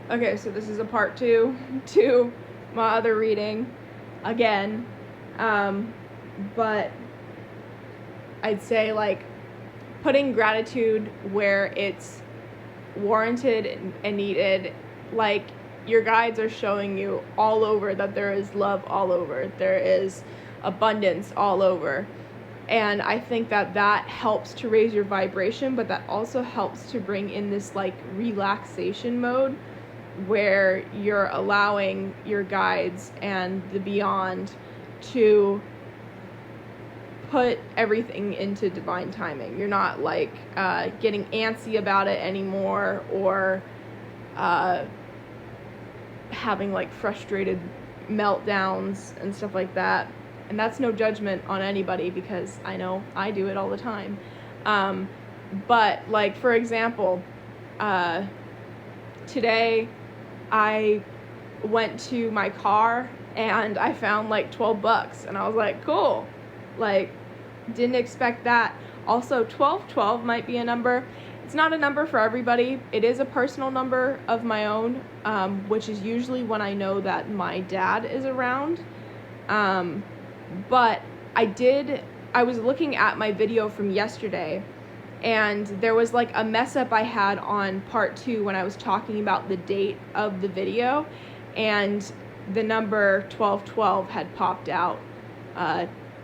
Okay, so this is a part 2 to my other reading again. But I'd say, like, putting gratitude where it's warranted and needed. Like, your guides are showing you all over that there is love all over. There is abundance all over. And I think that helps to raise your vibration, but that also helps to bring in this, like, relaxation mode where you're allowing your guides and the beyond to put everything into divine timing. You're not, like, getting antsy about it anymore, or having, like, frustrated meltdowns and stuff like that. And that's no judgment on anybody, because I know I do it all the time. But, like, for example, today I went to my car and I found like $12, and I was like, cool. Like, didn't expect that. Also, 1212 might be a number. It's not a number for everybody. It is a personal number of my own, which is usually when I know that my dad is around. But I was looking at my video from yesterday, and there was, like, a mess up I had on part 2 when I was talking about the date of the video, and the number 1212 had popped out.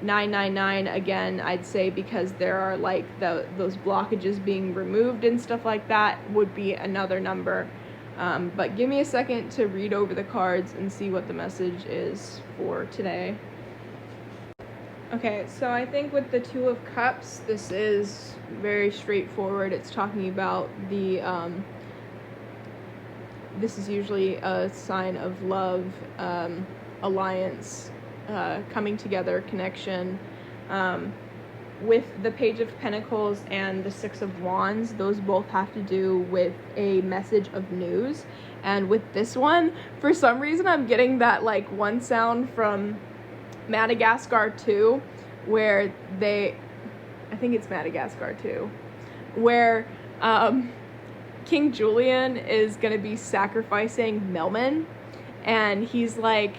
999, again, I'd say, because there are, like, those blockages being removed and stuff like that, would be another number. But give me a second to read over the cards and see what the message is for today. Okay, so I think with the Two of Cups, this is very straightforward. It's talking about this is usually a sign of love, alliance, coming together, connection. With the Page of Pentacles and the Six of Wands, those both have to do with a message of news. And with this one, for some reason, I'm getting that, like, one sound from Madagascar 2, where I think it's Madagascar 2, where King Julian is going to be sacrificing Melman, and he's like,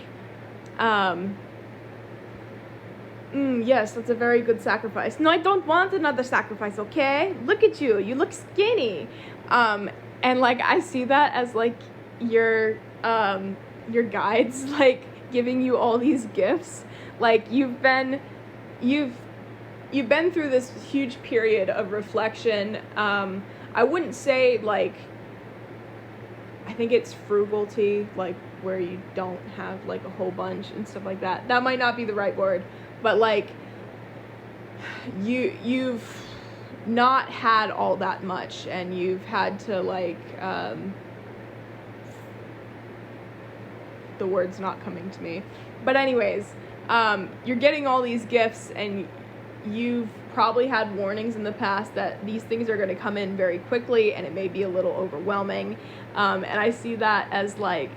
yes, that's a very good sacrifice. No, I don't want another sacrifice, okay? Look at you. You look skinny. And, like, I see that as, like, your guides, like, giving you all these gifts. Like, you've been through this huge period of reflection. I wouldn't say, like, I think it's frugality, like, where you don't have, like, a whole bunch and stuff like that. That might not be the right word, but, like, you've not had all that much, and you've had to, like, the word's not coming to me. But anyways, you're getting all these gifts, and you've probably had warnings in the past that these things are going to come in very quickly, and it may be a little overwhelming. And I see that as, like,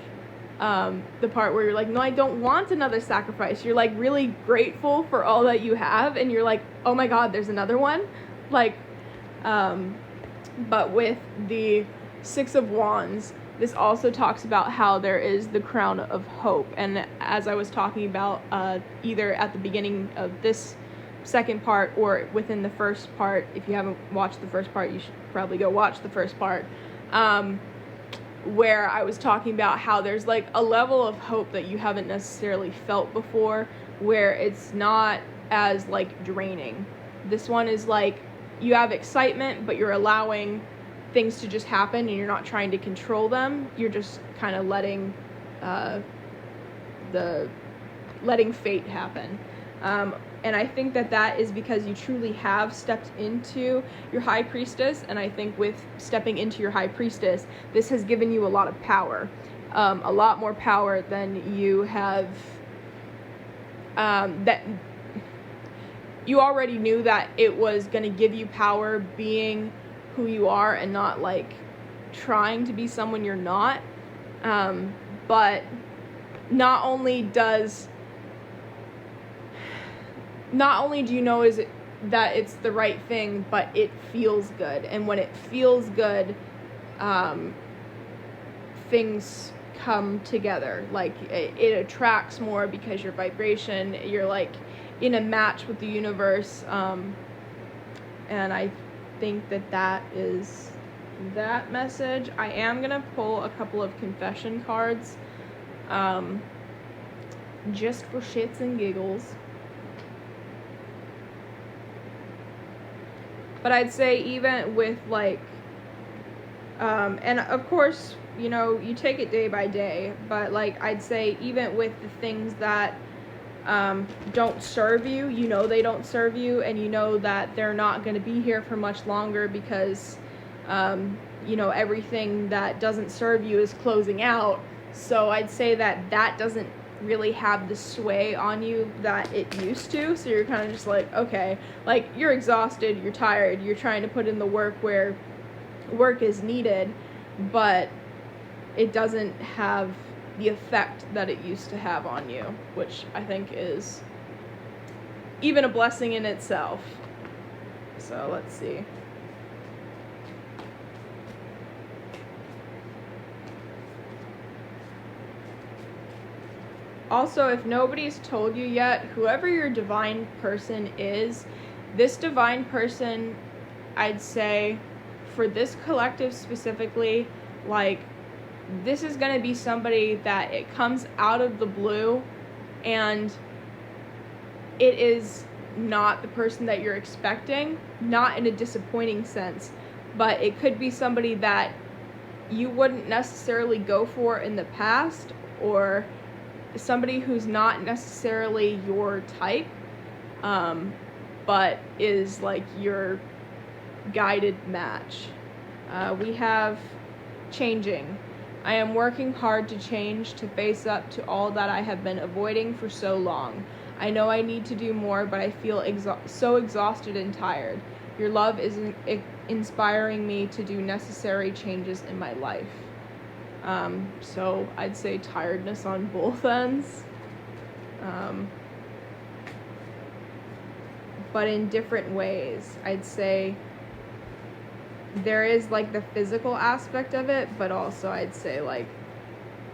the part where you're like, no, I don't want another sacrifice. You're, like, really grateful for all that you have, and you're like, oh my God, there's another one. Like, but with the Six of Wands, this also talks about how there is the crown of hope. And as I was talking about, either at the beginning of this second part or within the first part, if you haven't watched the first part, you should probably go watch the first part, where I was talking about how there's, like, a level of hope that you haven't necessarily felt before, where it's not as, like, draining. This one is, like, you have excitement, but you're allowing things to just happen, and you're not trying to control them. You're just kind of letting fate happen. And I think that is because you truly have stepped into your High Priestess, and I think with stepping into your High Priestess, this has given you a lot of power, a lot more power than you have, that you already knew that it was going to give you power being who you are and not, like, trying to be someone you're not. But not only do you know that it's the right thing, but it feels good. And when it feels good, things come together. Like it attracts more because your vibration, you're like in a match with the universe. And I think that is that message. I am gonna pull a couple of confession cards, just for shits and giggles. But I'd say even with like, and of course, you know, you take it day by day, but like I'd say even with the things that don't serve you, you know they don't serve you, and you know that they're not going to be here for much longer because, you know, everything that doesn't serve you is closing out. So I'd say that doesn't really have the sway on you that it used to. So you're kind of just like, okay, like you're exhausted, you're tired, you're trying to put in the work where work is needed, but it doesn't have the effect that it used to have on you, which I think is even a blessing in itself. So let's see. Also, if nobody's told you yet, whoever your divine person is, this divine person, I'd say, for this collective specifically, like, this is going to be somebody that it comes out of the blue, and it is not the person that you're expecting, not in a disappointing sense, but it could be somebody that you wouldn't necessarily go for in the past, or somebody who's not necessarily your type, but is like your guided match. We have changing. I am working hard to change, to face up to all that I have been avoiding for so long. I know I need to do more, but I feel so exhausted and tired. Your love is inspiring me to do necessary changes in my life. So I'd say tiredness on both ends, but in different ways. I'd say there is like the physical aspect of it, but also I'd say like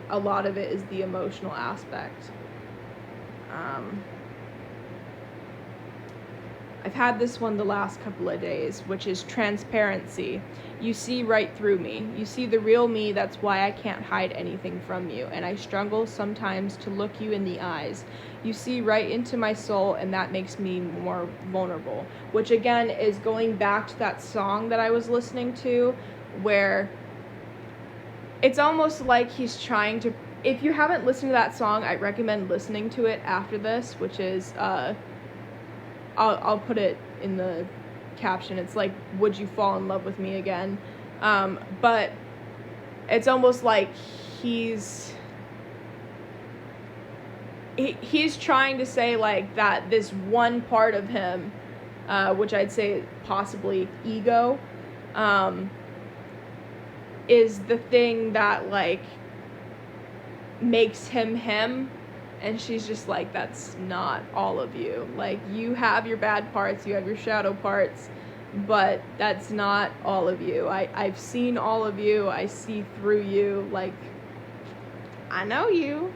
a lot of it is the emotional aspect. I've had this one the last couple of days, which is transparency. You see right through me. You see the real me. That's why I can't hide anything from you. And I struggle sometimes to look you in the eyes. You see right into my soul, and that makes me more vulnerable. Which again is going back to that song that I was listening to, where it's almost like he's trying to, if you haven't listened to that song, I recommend listening to it after this, which is, I'll put it in the caption. It's like, would you fall in love with me again? But it's almost like he's trying to say like that this one part of him, which I'd say possibly ego, is the thing that like makes him him. And she's just like, that's not all of you. Like, you have your bad parts, you have your shadow parts, but that's not all of you. I've seen all of you. I see through you. Like, I know you.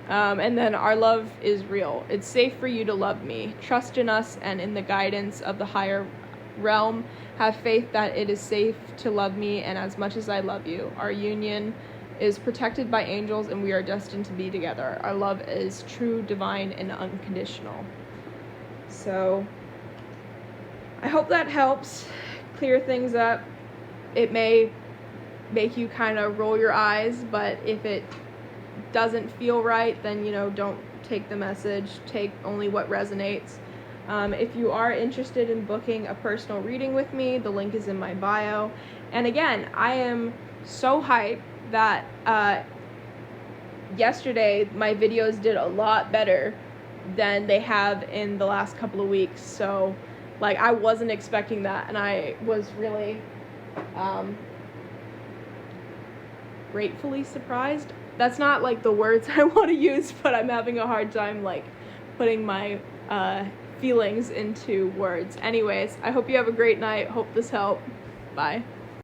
And then our love is real. It's safe for you to love me. Trust in us and in the guidance of the higher realm. Have faith that it is safe to love me, and as much as I love you. Our union is protected by angels, and we are destined to be together. Our love is true, divine, and unconditional. So I hope that helps clear things up. It may make you kind of roll your eyes, but if it doesn't feel right, then, you know, don't take the message. Take only what resonates. If you are interested in booking a personal reading with me, the link is in my bio. And again, I am so hyped that yesterday my videos did a lot better than they have in the last couple of weeks. So like, I wasn't expecting that, and I was really gratefully surprised. That's not like the words I want to use, but I'm having a hard time like putting my feelings into words. Anyways, I hope you have a great night. Hope this helped. Bye.